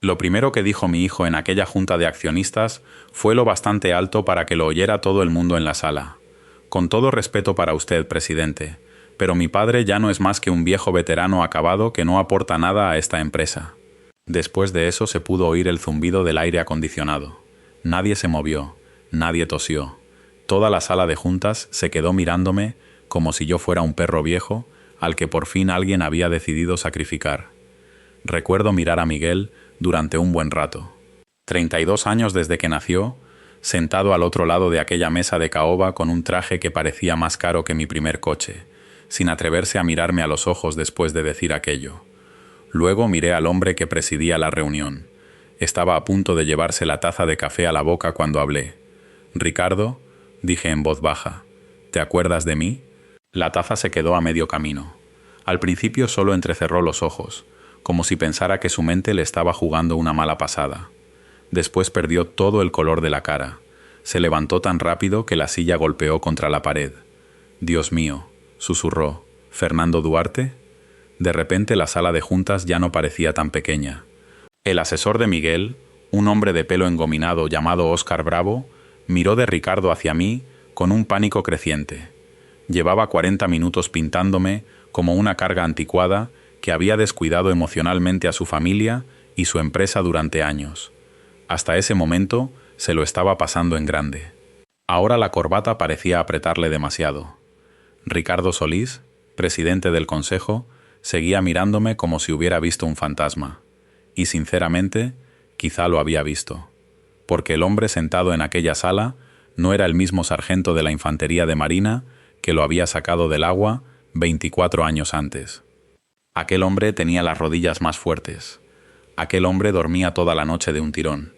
Lo primero que dijo mi hijo en aquella junta de accionistas fue lo bastante alto para que lo oyera todo el mundo en la sala. Con todo respeto para usted, presidente, pero mi padre ya no es más que un viejo veterano acabado que no aporta nada a esta empresa. Después de eso se pudo oír el zumbido del aire acondicionado. Nadie se movió, nadie tosió. Toda la sala de juntas se quedó mirándome como si yo fuera un perro viejo al que por fin alguien había decidido sacrificar. Recuerdo mirar a Miguel durante un buen rato. 32 años desde que nació, sentado al otro lado de aquella mesa de caoba con un traje que parecía más caro que mi primer coche, sin atreverse a mirarme a los ojos después de decir aquello. Luego miré al hombre que presidía la reunión. Estaba a punto de llevarse la taza de café a la boca cuando hablé. «Ricardo», dije en voz baja, «¿te acuerdas de mí?» La taza se quedó a medio camino. Al principio solo entrecerró los ojos, como si pensara que su mente le estaba jugando una mala pasada. Después perdió todo el color de la cara. Se levantó tan rápido que la silla golpeó contra la pared. «Dios mío», susurró, «¿Fernando Duarte?» De repente la sala de juntas ya no parecía tan pequeña. El asesor de Miguel, un hombre de pelo engominado llamado Óscar Bravo, miró de Ricardo hacia mí con un pánico creciente. Llevaba 40 minutos pintándome como una carga anticuada que había descuidado emocionalmente a su familia y su empresa durante años. Hasta ese momento se lo estaba pasando en grande. Ahora la corbata parecía apretarle demasiado. Ricardo Solís, presidente del consejo, seguía mirándome como si hubiera visto un fantasma. Y sinceramente, quizá lo había visto. Porque el hombre sentado en aquella sala no era el mismo sargento de la infantería de marina que lo había sacado del agua 24 años antes. Aquel hombre tenía las rodillas más fuertes. Aquel hombre dormía toda la noche de un tirón.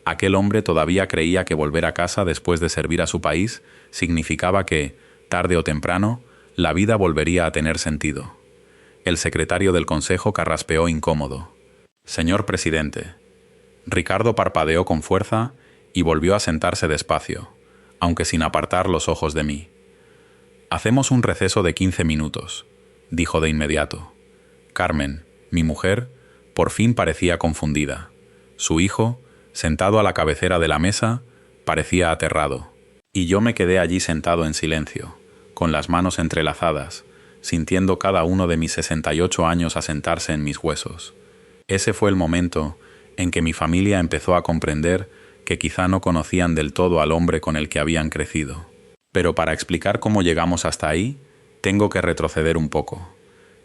Aquel hombre todavía creía que volver a casa después de servir a su país significaba que, tarde o temprano, la vida volvería a tener sentido. El secretario del consejo carraspeó incómodo. «Señor presidente». Ricardo parpadeó con fuerza y volvió a sentarse despacio, aunque sin apartar los ojos de mí. «Hacemos un receso de 15 minutos», dijo de inmediato. Carmen, mi mujer, por fin parecía confundida. Su hijo, sentado a la cabecera de la mesa, parecía aterrado. Y yo me quedé allí sentado en silencio, con las manos entrelazadas, sintiendo cada uno de mis 68 años asentarse en mis huesos. Ese fue el momento en que mi familia empezó a comprender que quizá no conocían del todo al hombre con el que habían crecido. Pero para explicar cómo llegamos hasta ahí, tengo que retroceder un poco.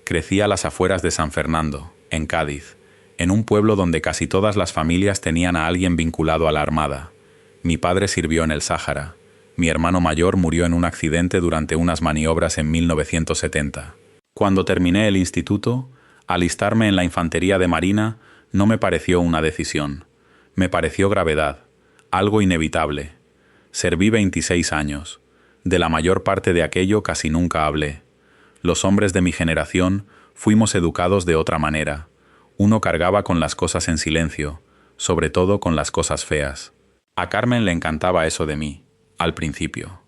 Crecí a las afueras de San Fernando, en Cádiz, en un pueblo donde casi todas las familias tenían a alguien vinculado a la Armada. Mi padre sirvió en el Sáhara. Mi hermano mayor murió en un accidente durante unas maniobras en 1970. Cuando terminé el instituto, alistarme en la infantería de marina no me pareció una decisión. Me pareció gravedad, algo inevitable. Serví 26 años. De la mayor parte de aquello casi nunca hablé. Los hombres de mi generación fuimos educados de otra manera. Uno cargaba con las cosas en silencio, sobre todo con las cosas feas. A Carmen le encantaba eso de mí, al principio.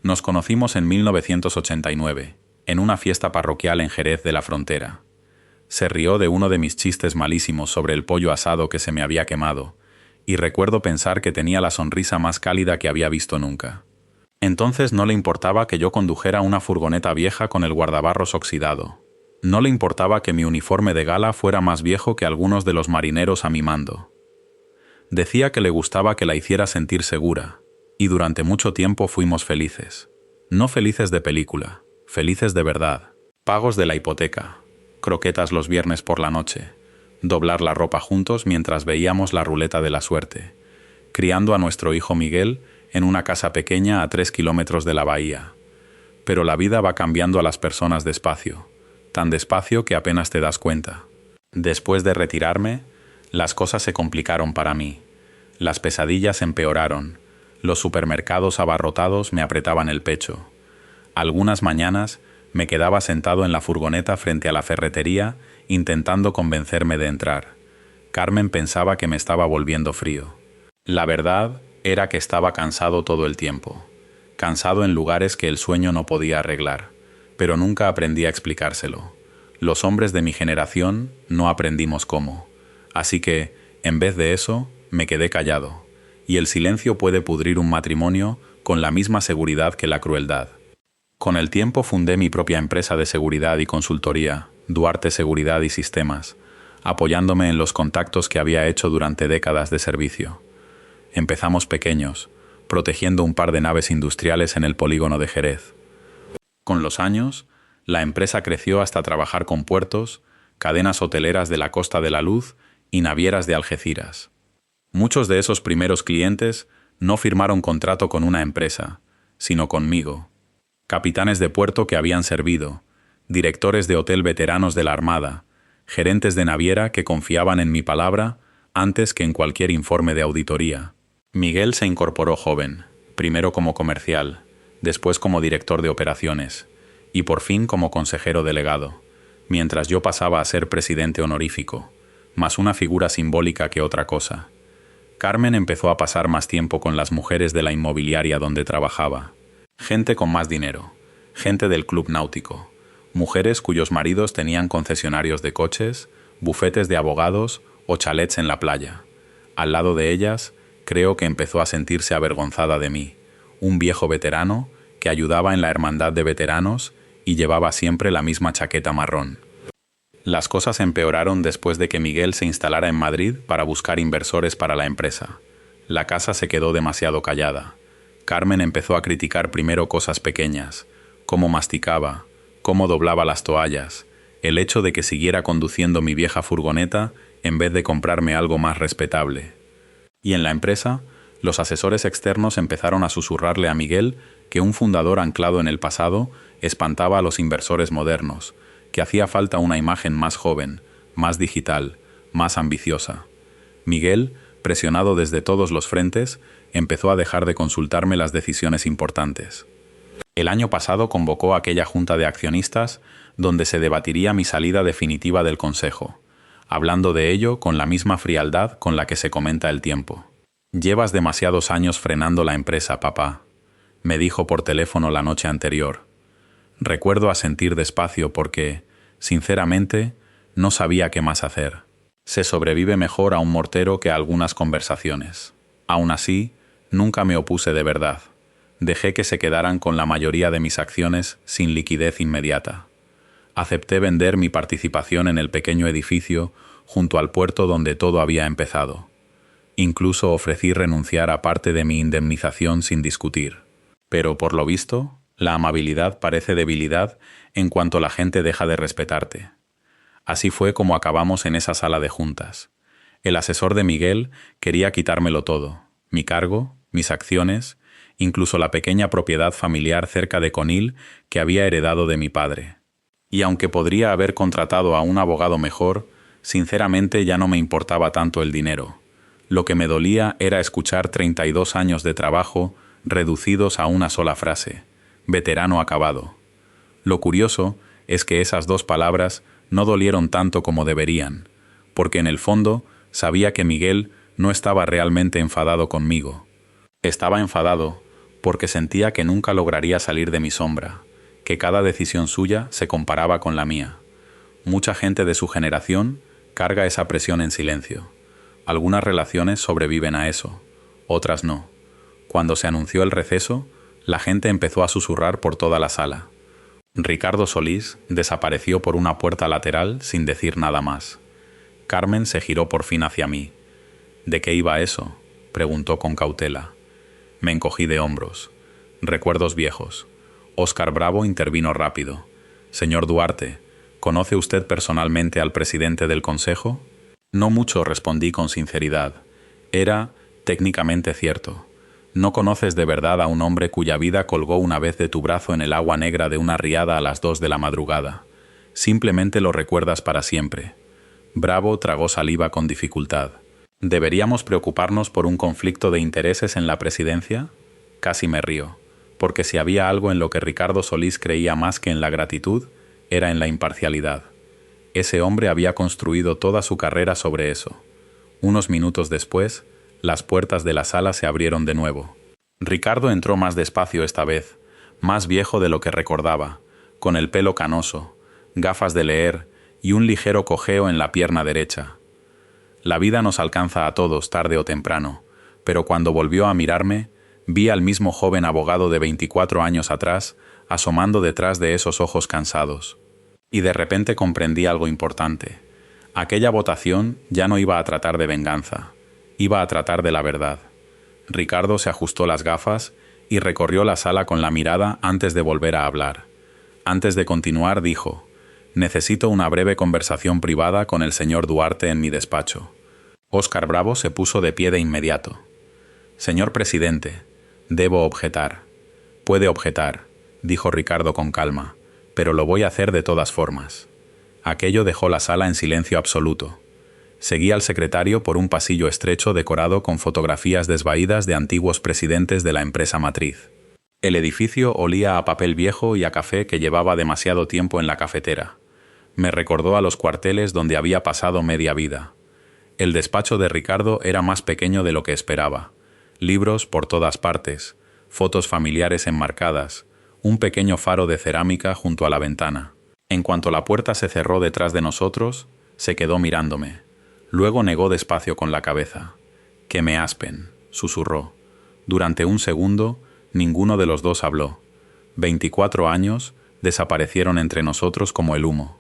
Nos conocimos en 1989, en una fiesta parroquial en Jerez de la Frontera. Se rió de uno de mis chistes malísimos sobre el pollo asado que se me había quemado, y recuerdo pensar que tenía la sonrisa más cálida que había visto nunca. Entonces no le importaba que yo condujera una furgoneta vieja con el guardabarros oxidado. No le importaba que mi uniforme de gala fuera más viejo que algunos de los marineros a mi mando. Decía que le gustaba que la hiciera sentir segura, y durante mucho tiempo fuimos felices. No felices de película, felices de verdad. Pagos de la hipoteca, croquetas los viernes por la noche, doblar la ropa juntos mientras veíamos la ruleta de la suerte, criando a nuestro hijo Miguel en una casa pequeña a 3 kilómetros de la bahía. Pero la vida va cambiando a las personas despacio, tan despacio que apenas te das cuenta. Después de retirarme, las cosas se complicaron para mí. Las pesadillas empeoraron. Los supermercados abarrotados me apretaban el pecho. Algunas mañanas me quedaba sentado en la furgoneta frente a la ferretería intentando convencerme de entrar. Carmen pensaba que me estaba volviendo frío. La verdad era que estaba cansado todo el tiempo. Cansado en lugares que el sueño no podía arreglar, pero nunca aprendí a explicárselo. Los hombres de mi generación no aprendimos cómo. Así que, En vez de eso, me quedé callado, y el silencio puede pudrir un matrimonio con la misma seguridad que la crueldad. Con el tiempo fundé mi propia empresa de seguridad y consultoría, Duarte Seguridad y Sistemas, apoyándome en los contactos que había hecho durante décadas de servicio. Empezamos pequeños, protegiendo un par de naves industriales en el polígono de Jerez. Con los años, la empresa creció hasta trabajar con puertos, cadenas hoteleras de la Costa de la Luz y navieras de Algeciras. Muchos de esos primeros clientes no firmaron contrato con una empresa, sino conmigo. Capitanes de puerto que habían servido, directores de hotel veteranos de la Armada, gerentes de naviera que confiaban en mi palabra antes que en cualquier informe de auditoría. Miguel se incorporó joven, primero como comercial, después como director de operaciones y por fin como consejero delegado, mientras yo pasaba a ser presidente honorífico, más una figura simbólica que otra cosa. Carmen empezó a pasar más tiempo con las mujeres de la inmobiliaria donde trabajaba. Gente con más dinero, gente del club náutico, mujeres cuyos maridos tenían concesionarios de coches, bufetes de abogados o chalets en la playa. Al lado de ellas, creo que empezó a sentirse avergonzada de mí, un viejo veterano que ayudaba en la hermandad de veteranos y llevaba siempre la misma chaqueta marrón. Las cosas empeoraron después de que Miguel se instalara en Madrid para buscar inversores para la empresa. La casa se quedó demasiado callada. Carmen empezó a criticar primero cosas pequeñas, cómo masticaba, cómo doblaba las toallas, el hecho de que siguiera conduciendo mi vieja furgoneta en vez de comprarme algo más respetable. Y en la empresa, los asesores externos empezaron a susurrarle a Miguel que un fundador anclado en el pasado espantaba a los inversores modernos, que hacía falta una imagen más joven, más digital, más ambiciosa. Miguel, presionado desde todos los frentes, empezó a dejar de consultarme las decisiones importantes. El año pasado convocó aquella junta de accionistas donde se debatiría mi salida definitiva del consejo, hablando de ello con la misma frialdad con la que se comenta el tiempo. «Llevas demasiados años frenando la empresa, papá», me dijo por teléfono la noche anterior. Recuerdo asentir despacio porque, sinceramente, no sabía qué más hacer. Se sobrevive mejor a un mortero que a algunas conversaciones. Aún así, nunca me opuse de verdad. Dejé que se quedaran con la mayoría de mis acciones sin liquidez inmediata. Acepté vender mi participación en el pequeño edificio junto al puerto donde todo había empezado. Incluso ofrecí renunciar a parte de mi indemnización sin discutir. Pero, por lo visto, la amabilidad parece debilidad en cuanto la gente deja de respetarte. Así fue como acabamos en esa sala de juntas. El asesor de Miguel quería quitármelo todo, mi cargo, mis acciones, incluso la pequeña propiedad familiar cerca de Conil que había heredado de mi padre. Y aunque podría haber contratado a un abogado mejor, sinceramente ya no me importaba tanto el dinero. Lo que me dolía era escuchar 32 años de trabajo reducidos a una sola frase: veterano acabado. Lo curioso es que esas dos palabras no dolieron tanto como deberían, porque en el fondo sabía que Miguel no estaba realmente enfadado conmigo. Estaba enfadado porque sentía que nunca lograría salir de mi sombra, que cada decisión suya se comparaba con la mía. Mucha gente de su generación carga esa presión en silencio. Algunas relaciones sobreviven a eso, otras no. Cuando se anunció el receso, la gente empezó a susurrar por toda la sala. Ricardo Solís desapareció por una puerta lateral sin decir nada más. Carmen se giró por fin hacia mí. ¿De qué iba eso?, preguntó con cautela. Me encogí de hombros. Recuerdos viejos. Óscar Bravo intervino rápido. «Señor Duarte, ¿conoce usted personalmente al presidente del consejo?» «No mucho», respondí con sinceridad. Era técnicamente cierto. No conoces de verdad a un hombre cuya vida colgó una vez de tu brazo en el agua negra de una riada a las 2 de la madrugada. Simplemente lo recuerdas para siempre. Bravo tragó saliva con dificultad. ¿Deberíamos preocuparnos por un conflicto de intereses en la presidencia? Casi me río, porque si había algo en lo que Ricardo Solís creía más que en la gratitud, era en la imparcialidad. Ese hombre había construido toda su carrera sobre eso. Unos minutos después, las puertas de la sala se abrieron de nuevo. Ricardo entró más despacio esta vez, más viejo de lo que recordaba, con el pelo canoso, gafas de leer y un ligero cojeo en la pierna derecha. La vida nos alcanza a todos tarde o temprano, pero cuando volvió a mirarme, vi al mismo joven abogado de 24 años atrás, asomando detrás de esos ojos cansados. Y de repente comprendí algo importante. Aquella votación ya no iba a tratar de venganza, iba a tratar de la verdad. Ricardo se ajustó las gafas y recorrió la sala con la mirada antes de volver a hablar. Antes de continuar, dijo: «Necesito una breve conversación privada con el señor Duarte en mi despacho». Óscar Bravo se puso de pie de inmediato. «Señor presidente, debo objetar». «Puede objetar», dijo Ricardo con calma, «pero lo voy a hacer de todas formas». Aquello dejó la sala en silencio absoluto. Seguí al secretario por un pasillo estrecho decorado con fotografías desvaídas de antiguos presidentes de la empresa matriz. El edificio olía a papel viejo y a café que llevaba demasiado tiempo en la cafetera. Me recordó a los cuarteles donde había pasado media vida. El despacho de Ricardo era más pequeño de lo que esperaba. Libros por todas partes, fotos familiares enmarcadas, un pequeño faro de cerámica junto a la ventana. En cuanto la puerta se cerró detrás de nosotros, se quedó mirándome. Luego negó despacio con la cabeza. «Que me aspen», susurró. Durante un segundo, ninguno de los dos habló. 24 años desaparecieron entre nosotros como el humo.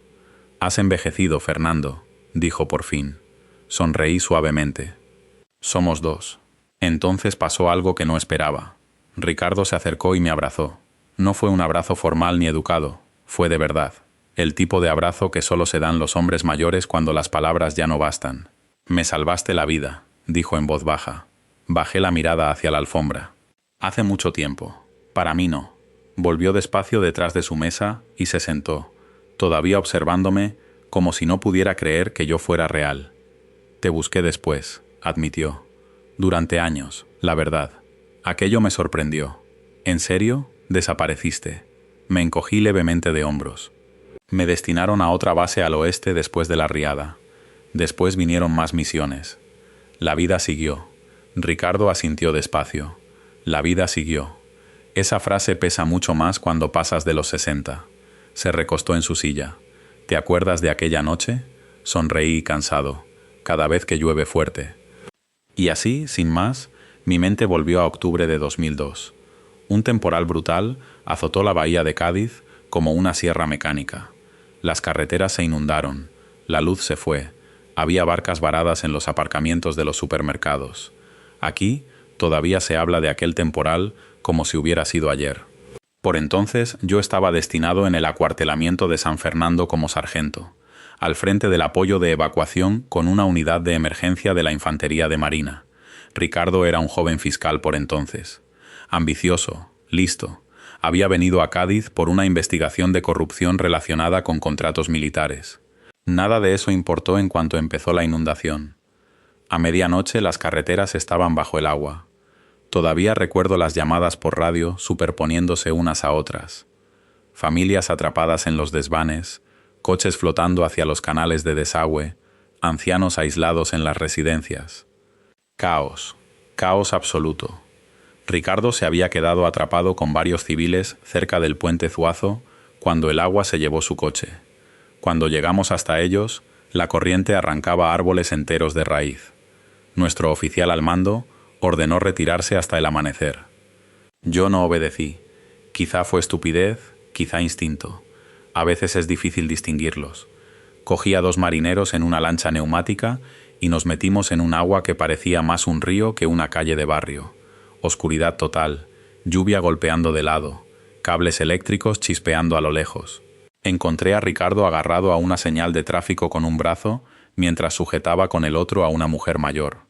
«Has envejecido, Fernando», dijo por fin. Sonreí suavemente. «Somos dos». Entonces pasó algo que no esperaba. Ricardo se acercó y me abrazó. No fue un abrazo formal ni educado, fue de verdad. El tipo de abrazo que solo se dan los hombres mayores cuando las palabras ya no bastan. «Me salvaste la vida», dijo en voz baja. Bajé la mirada hacia la alfombra. «Hace mucho tiempo. Para mí no». Volvió despacio detrás de su mesa y se sentó, todavía observándome como si no pudiera creer que yo fuera real. «Te busqué después», admitió. «Durante años, la verdad». Aquello me sorprendió. «¿En serio? Desapareciste». Me encogí levemente de hombros. Me destinaron a otra base al oeste después de la riada. Después vinieron más misiones. La vida siguió. Ricardo asintió despacio. La vida siguió. Esa frase pesa mucho más cuando pasas de los 60. Se recostó en su silla. «¿Te acuerdas de aquella noche?» Sonreí cansado. «Cada vez que llueve fuerte». Y así, sin más, mi mente volvió a octubre de 2002. Un temporal brutal azotó la bahía de Cádiz como una sierra mecánica. Las carreteras se inundaron, la luz se fue, había barcas varadas en los aparcamientos de los supermercados. Aquí todavía se habla de aquel temporal como si hubiera sido ayer. Por entonces yo estaba destinado en el acuartelamiento de San Fernando como sargento, al frente del apoyo de evacuación con una unidad de emergencia de la Infantería de Marina. Ricardo era un joven fiscal por entonces. Ambicioso, listo. Había venido a Cádiz por una investigación de corrupción relacionada con contratos militares. Nada de eso importó en cuanto empezó la inundación. A medianoche las carreteras estaban bajo el agua. Todavía recuerdo las llamadas por radio superponiéndose unas a otras. Familias atrapadas en los desvanes, coches flotando hacia los canales de desagüe, ancianos aislados en las residencias. Caos, caos absoluto. Ricardo se había quedado atrapado con varios civiles cerca del puente Zuazo cuando el agua se llevó su coche. Cuando llegamos hasta ellos, la corriente arrancaba árboles enteros de raíz. Nuestro oficial al mando ordenó retirarse hasta el amanecer. Yo no obedecí. Quizá fue estupidez, quizá instinto. A veces es difícil distinguirlos. Cogí a 2 marineros en una lancha neumática y nos metimos en un agua que parecía más un río que una calle de barrio. Oscuridad total, lluvia golpeando de lado, cables eléctricos chispeando a lo lejos. Encontré a Ricardo agarrado a una señal de tráfico con un brazo mientras sujetaba con el otro a una mujer mayor.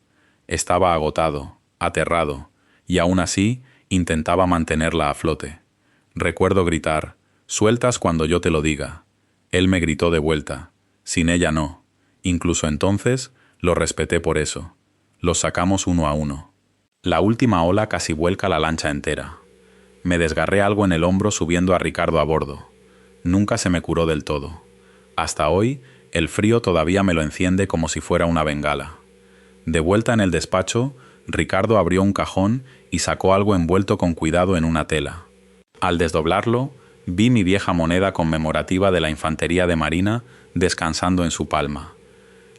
Estaba agotado, aterrado, y aún así intentaba mantenerla a flote. Recuerdo gritar: «Sueltas cuando yo te lo diga». Él me gritó de vuelta: «Sin ella no». Incluso entonces lo respeté por eso. Los sacamos uno a uno. La última ola casi vuelca la lancha entera. Me desgarré algo en el hombro subiendo a Ricardo a bordo. Nunca se me curó del todo. Hasta hoy, el frío todavía me lo enciende como si fuera una bengala. De vuelta en el despacho, Ricardo abrió un cajón y sacó algo envuelto con cuidado en una tela. Al desdoblarlo, vi mi vieja moneda conmemorativa de la Infantería de Marina descansando en su palma.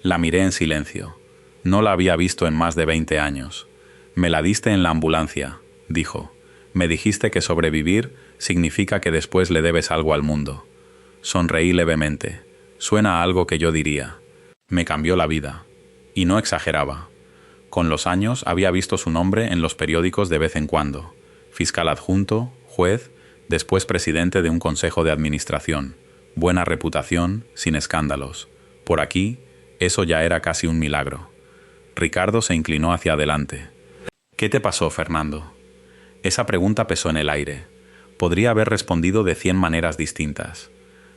La miré en silencio. No la había visto en más de 20 años. Me la diste en la ambulancia, dijo. Me dijiste que sobrevivir significa que después le debes algo al mundo. Sonreí levemente. Suena a algo que yo diría. Me cambió la vida. Y no exageraba. Con los años había visto su nombre en los periódicos de vez en cuando. Fiscal adjunto, juez, después presidente de un consejo de administración. Buena reputación, sin escándalos. Por aquí, eso ya era casi un milagro. Ricardo se inclinó hacia adelante. ¿Qué te pasó, Fernando? Esa pregunta pesó en el aire. Podría haber respondido de 100 maneras distintas.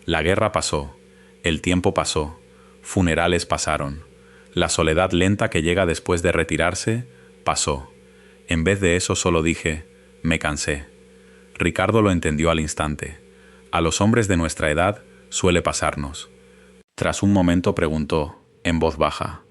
La guerra pasó. El tiempo pasó. Funerales pasaron. La soledad lenta que llega después de retirarse, pasó. En vez de eso solo dije, me cansé. Ricardo lo entendió al instante. A los hombres de nuestra edad suele pasarnos. Tras un momento preguntó, en voz baja,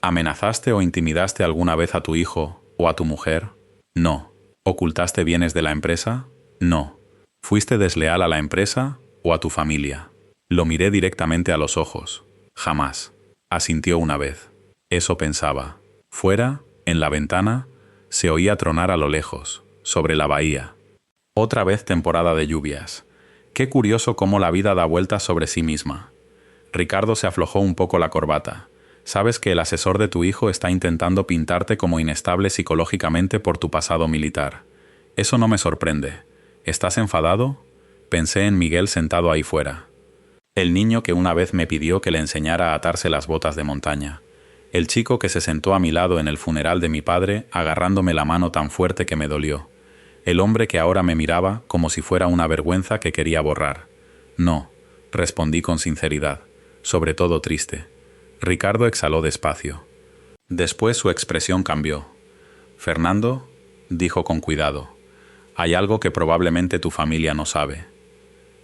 ¿amenazaste o intimidaste alguna vez a tu hijo o a tu mujer? No. ¿Ocultaste bienes de la empresa? No. ¿Fuiste desleal a la empresa o a tu familia? Lo miré directamente a los ojos. Jamás. Asintió una vez. Eso pensaba. Fuera, en la ventana, se oía tronar a lo lejos, sobre la bahía. Otra vez temporada de lluvias. Qué curioso cómo la vida da vueltas sobre sí misma. Ricardo se aflojó un poco la corbata. Sabes que el asesor de tu hijo está intentando pintarte como inestable psicológicamente por tu pasado militar. Eso no me sorprende. ¿Estás enfadado? Pensé en Miguel sentado ahí fuera. El niño que una vez me pidió que le enseñara a atarse las botas de montaña. El chico que se sentó a mi lado en el funeral de mi padre agarrándome la mano tan fuerte que me dolió. El hombre que ahora me miraba como si fuera una vergüenza que quería borrar. No, respondí con sinceridad, sobre todo triste. Ricardo exhaló despacio. Después su expresión cambió. Fernando, dijo con cuidado, hay algo que probablemente tu familia no sabe.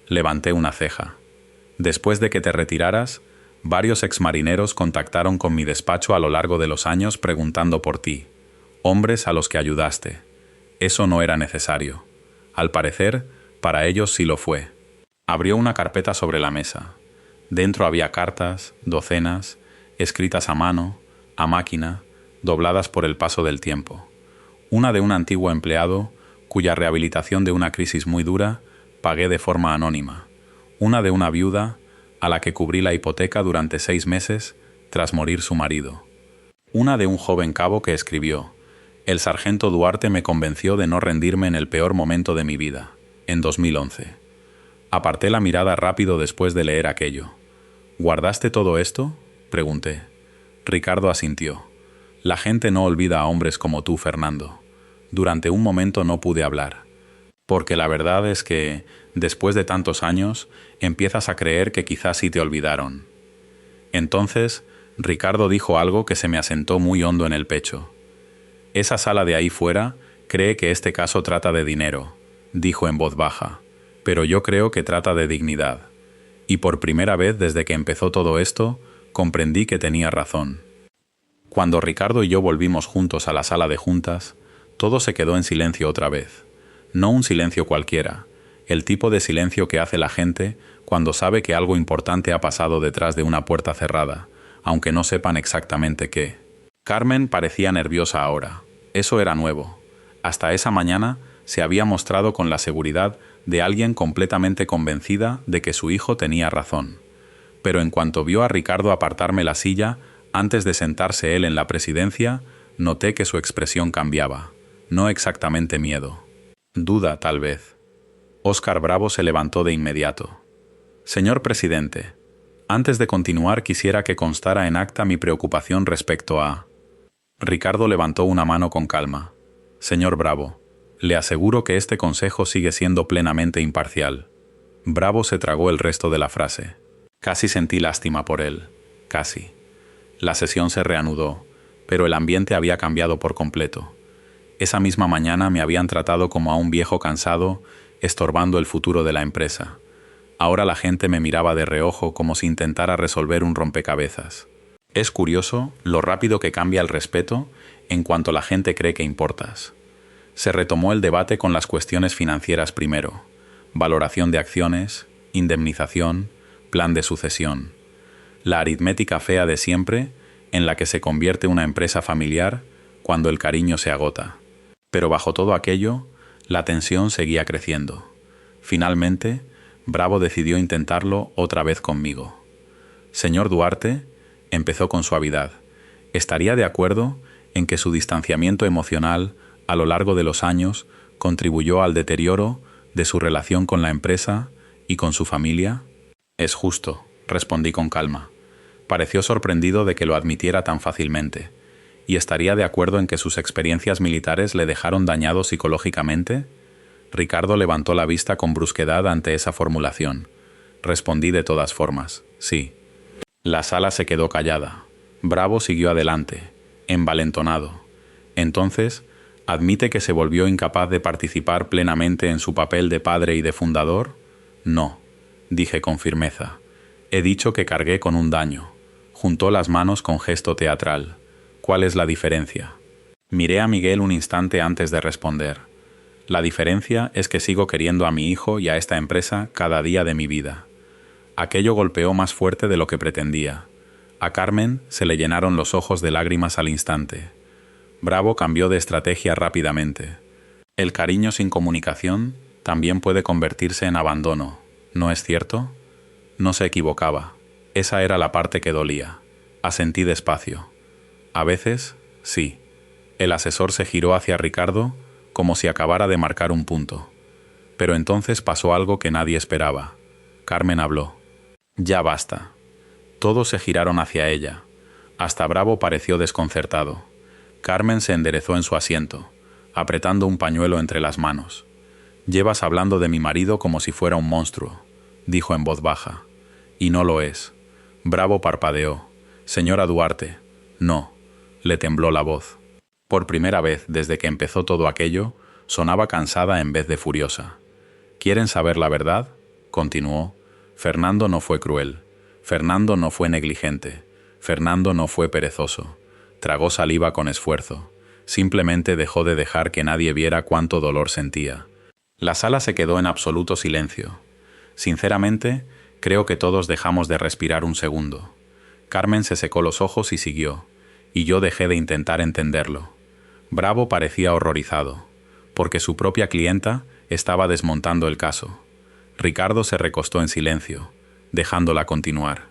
Levanté una ceja. Después de que te retiraras, varios exmarineros contactaron con mi despacho a lo largo de los años preguntando por ti. Hombres a los que ayudaste. Eso no era necesario. Al parecer, para ellos sí lo fue. Abrió una carpeta sobre la mesa. Dentro había cartas, docenas, escritas a mano, a máquina, dobladas por el paso del tiempo. Una de un antiguo empleado, cuya rehabilitación de una crisis muy dura pagué de forma anónima. Una de una viuda, a la que cubrí la hipoteca durante 6 meses tras morir su marido. Una de un joven cabo que escribió, el sargento Duarte me convenció de no rendirme en el peor momento de mi vida, en 2011. Aparté la mirada rápido después de leer aquello. ¿Guardaste todo esto?, pregunté. Ricardo asintió. La gente no olvida a hombres como tú, Fernando. Durante un momento no pude hablar. Porque la verdad es que, después de tantos años, empiezas a creer que quizás sí te olvidaron. Entonces, Ricardo dijo algo que se me asentó muy hondo en el pecho. Esa sala de ahí fuera cree que este caso trata de dinero, dijo en voz baja, pero yo creo que trata de dignidad. Y por primera vez desde que empezó todo esto, comprendí que tenía razón. Cuando Ricardo y yo volvimos juntos a la sala de juntas, todo se quedó en silencio otra vez. No un silencio cualquiera, el tipo de silencio que hace la gente cuando sabe que algo importante ha pasado detrás de una puerta cerrada, aunque no sepan exactamente qué. Carmen parecía nerviosa ahora. Eso era nuevo. Hasta esa mañana se había mostrado con la seguridad de alguien completamente convencida de que su hijo tenía razón. Pero en cuanto vio a Ricardo apartarme la silla, antes de sentarse él en la presidencia, noté que su expresión cambiaba. No exactamente miedo. Duda, tal vez. Óscar Bravo se levantó de inmediato. Señor presidente, antes de continuar quisiera que constara en acta mi preocupación respecto a... Ricardo levantó una mano con calma. Señor Bravo, le aseguro que este consejo sigue siendo plenamente imparcial. Bravo se tragó el resto de la frase. Casi sentí lástima por él. Casi. La sesión se reanudó, pero el ambiente había cambiado por completo. Esa misma mañana me habían tratado como a un viejo cansado, estorbando el futuro de la empresa. Ahora la gente me miraba de reojo como si intentara resolver un rompecabezas. Es curioso lo rápido que cambia el respeto en cuanto la gente cree que importas. Se retomó el debate con las cuestiones financieras primero. Valoración de acciones, indemnización, plan de sucesión. La aritmética fea de siempre, en la que se convierte una empresa familiar cuando el cariño se agota. Pero bajo todo aquello, la tensión seguía creciendo. Finalmente, Bravo decidió intentarlo otra vez conmigo. Señor Duarte, empezó con suavidad, ¿estaría de acuerdo en que su distanciamiento emocional a lo largo de los años contribuyó al deterioro de su relación con la empresa y con su familia? Es justo, respondí con calma. Pareció sorprendido de que lo admitiera tan fácilmente. ¿Y estaría de acuerdo en que sus experiencias militares le dejaron dañado psicológicamente? Ricardo levantó la vista con brusquedad ante esa formulación. Respondí de todas formas, sí. La sala se quedó callada. Bravo siguió adelante, envalentonado. Entonces, ¿admite que se volvió incapaz de participar plenamente en su papel de padre y de fundador? No, dije con firmeza. He dicho que cargué con un daño. Juntó las manos con gesto teatral. ¿Cuál es la diferencia? Miré a Miguel un instante antes de responder. La diferencia es que sigo queriendo a mi hijo y a esta empresa cada día de mi vida. Aquello golpeó más fuerte de lo que pretendía. A Carmen se le llenaron los ojos de lágrimas al instante. Bravo cambió de estrategia rápidamente. El cariño sin comunicación también puede convertirse en abandono, ¿no es cierto? No se equivocaba. Esa era la parte que dolía. Asentí despacio. A veces, sí. El asesor se giró hacia Ricardo como si acabara de marcar un punto. Pero entonces pasó algo que nadie esperaba. Carmen habló. Ya basta. Todos se giraron hacia ella. Hasta Bravo pareció desconcertado. Carmen se enderezó en su asiento, apretando un pañuelo entre las manos. «Llevas hablando de mi marido como si fuera un monstruo», dijo en voz baja. «Y no lo es». Bravo parpadeó. «Señora Duarte». «No». Le tembló la voz. Por primera vez desde que empezó todo aquello, sonaba cansada en vez de furiosa. «¿Quieren saber la verdad?», continuó. «Fernando no fue cruel. Fernando no fue negligente. Fernando no fue perezoso. Tragó saliva con esfuerzo. Simplemente dejó de dejar que nadie viera cuánto dolor sentía». La sala se quedó en absoluto silencio. Sinceramente, creo que todos dejamos de respirar un segundo. Carmen se secó los ojos y siguió, y yo dejé de intentar entenderlo. Bravo parecía horrorizado, porque su propia clienta estaba desmontando el caso. Ricardo se recostó en silencio, dejándola continuar.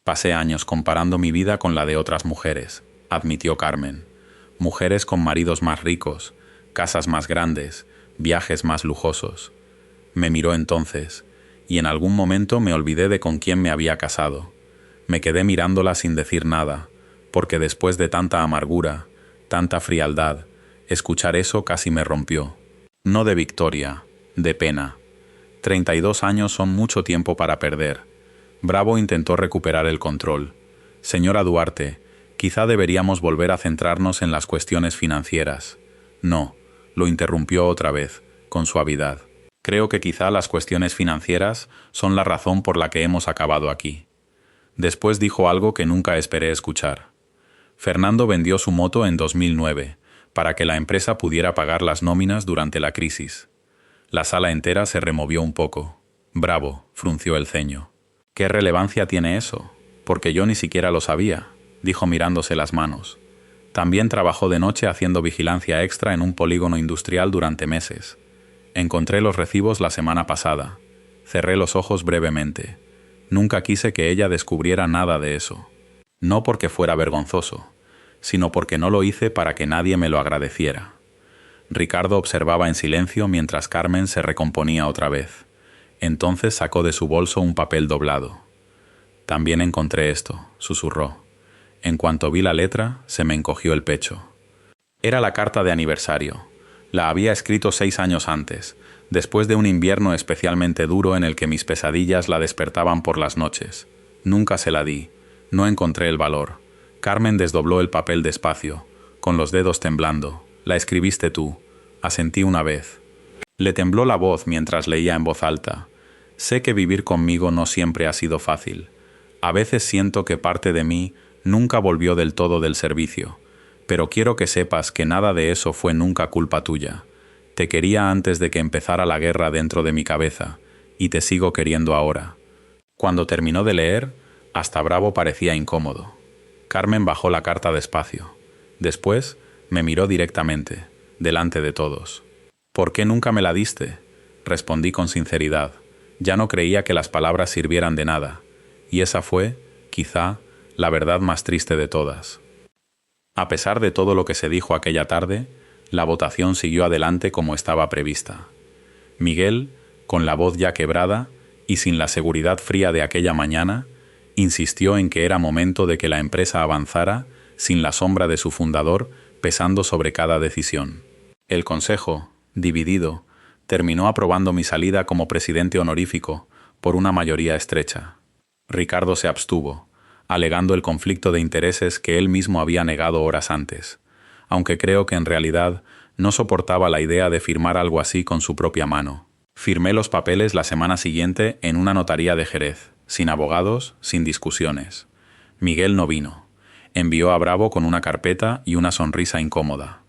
«Pasé años comparando mi vida con la de otras mujeres», admitió Carmen. «Mujeres con maridos más ricos, casas más grandes, viajes más lujosos». Me miró entonces, y en algún momento me olvidé de con quién me había casado. Me quedé mirándola sin decir nada, porque después de tanta amargura, tanta frialdad, escuchar eso casi me rompió. No de victoria, de pena. 32 años son mucho tiempo para perder. Bravo intentó recuperar el control. «Señora Duarte, quizá deberíamos volver a centrarnos en las cuestiones financieras». «No», lo interrumpió otra vez, con suavidad. «Creo que quizá las cuestiones financieras son la razón por la que hemos acabado aquí». Después dijo algo que nunca esperé escuchar. «Fernando vendió su moto en 2009, para que la empresa pudiera pagar las nóminas durante la crisis». La sala entera se removió un poco. Bravo, frunció el ceño. «¿Qué relevancia tiene eso? Porque yo ni siquiera lo sabía», dijo mirándose las manos. «También trabajó de noche haciendo vigilancia extra en un polígono industrial durante meses. Encontré los recibos la semana pasada. Cerré los ojos brevemente. Nunca quise que ella descubriera nada de eso. No porque fuera vergonzoso, sino porque no lo hice para que nadie me lo agradeciera». Ricardo observaba en silencio mientras Carmen se recomponía otra vez. Entonces sacó de su bolso un papel doblado. «También encontré esto», susurró. En cuanto vi la letra, se me encogió el pecho. Era la carta de aniversario. La había escrito 6 años antes, después de un invierno especialmente duro en el que mis pesadillas la despertaban por las noches. Nunca se la di. No encontré el valor. Carmen desdobló el papel despacio, con los dedos temblando. «La escribiste tú», asentí una vez. Le tembló la voz mientras leía en voz alta. «Sé que vivir conmigo no siempre ha sido fácil. A veces siento que parte de mí nunca volvió del todo del servicio. Pero quiero que sepas que nada de eso fue nunca culpa tuya. Te quería antes de que empezara la guerra dentro de mi cabeza, y te sigo queriendo ahora». Cuando terminó de leer, hasta Bravo parecía incómodo. Carmen bajó la carta despacio. Después me miró directamente, delante de todos. «¿Por qué nunca me la diste?», respondí con sinceridad. Ya no creía que las palabras sirvieran de nada, y esa fue, quizá, la verdad más triste de todas. A pesar de todo lo que se dijo aquella tarde, la votación siguió adelante como estaba prevista. Miguel, con la voz ya quebrada y sin la seguridad fría de aquella mañana, insistió en que era momento de que la empresa avanzara sin la sombra de su fundador pesando sobre cada decisión. El consejo, dividido, terminó aprobando mi salida como presidente honorífico por una mayoría estrecha. Ricardo se abstuvo, alegando el conflicto de intereses que él mismo había negado horas antes, aunque creo que en realidad no soportaba la idea de firmar algo así con su propia mano. Firmé los papeles la semana siguiente en una notaría de Jerez, sin abogados, sin discusiones. Miguel no vino. Envió a Bravo con una carpeta y una sonrisa incómoda.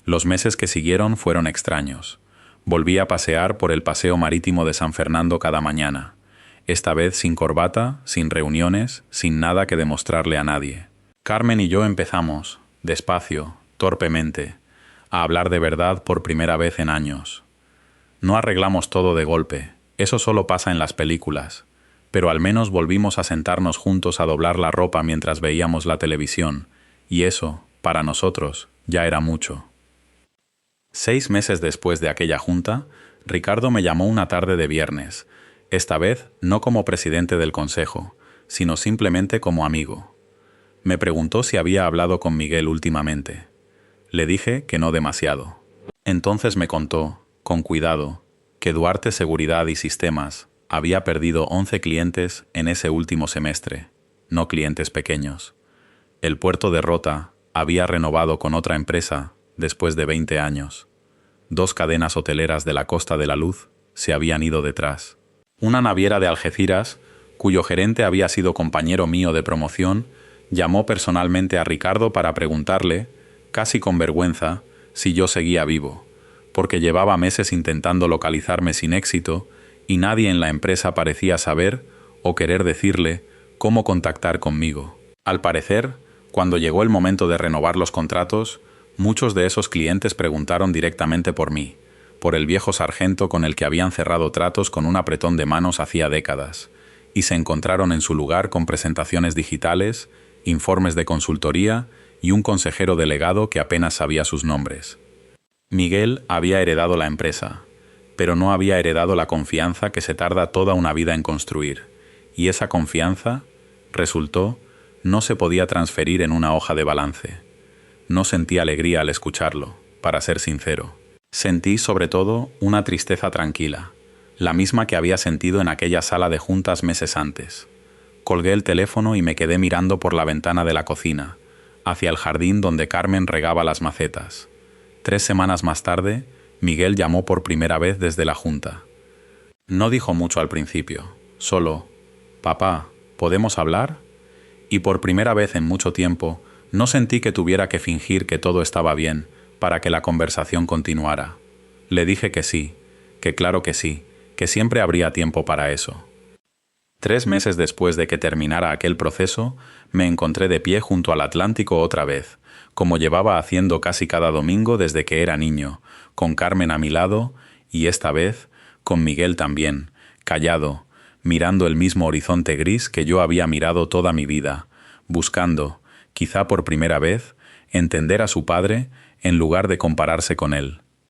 Los meses que siguieron fueron extraños. Volví a pasear por el paseo marítimo de San Fernando cada mañana, esta vez sin corbata, sin reuniones, sin nada que demostrarle a nadie. Carmen y yo empezamos, despacio, torpemente, a hablar de verdad por primera vez en años. No arreglamos todo de golpe, eso solo pasa en las películas, pero al menos volvimos a sentarnos juntos a doblar la ropa mientras veíamos la televisión, y eso, para nosotros, ya era mucho. 6 meses después de aquella junta, Ricardo me llamó una tarde de viernes, esta vez no como presidente del consejo, sino simplemente como amigo. Me preguntó si había hablado con Miguel últimamente. Le dije que no demasiado. Entonces me contó, con cuidado, que Duarte Seguridad y Sistemas había perdido 11 clientes en ese último semestre, no clientes pequeños. El puerto de Rota había renovado con otra empresa después de 20 años. 2 cadenas hoteleras de la Costa de la Luz se habían ido detrás. Una naviera de Algeciras, cuyo gerente había sido compañero mío de promoción, llamó personalmente a Ricardo para preguntarle, casi con vergüenza, si yo seguía vivo, porque llevaba meses intentando localizarme sin éxito y nadie en la empresa parecía saber o querer decirle cómo contactar conmigo. Al parecer, cuando llegó el momento de renovar los contratos, muchos de esos clientes preguntaron directamente por mí, por el viejo sargento con el que habían cerrado tratos con un apretón de manos hacía décadas, y se encontraron en su lugar con presentaciones digitales, informes de consultoría y un consejero delegado que apenas sabía sus nombres. Miguel había heredado la empresa, pero no había heredado la confianza que se tarda toda una vida en construir, y esa confianza, resultó, no se podía transferir en una hoja de balance. No sentí alegría al escucharlo, para ser sincero. Sentí, sobre todo, una tristeza tranquila, la misma que había sentido en aquella sala de juntas meses antes. Colgué el teléfono y me quedé mirando por la ventana de la cocina, hacia el jardín donde Carmen regaba las macetas. 3 semanas más tarde, Miguel llamó por primera vez desde la junta. No dijo mucho al principio, solo, «Papá, ¿podemos hablar?». Y por primera vez en mucho tiempo, no sentí que tuviera que fingir que todo estaba bien para que la conversación continuara. Le dije que sí, que claro que sí, que siempre habría tiempo para eso. 3 meses después de que terminara aquel proceso, me encontré de pie junto al Atlántico otra vez, como llevaba haciendo casi cada domingo desde que era niño, con Carmen a mi lado y esta vez con Miguel también, callado, mirando el mismo horizonte gris que yo había mirado toda mi vida, buscando, quizá por primera vez, entender a su padre en lugar de compararse con él.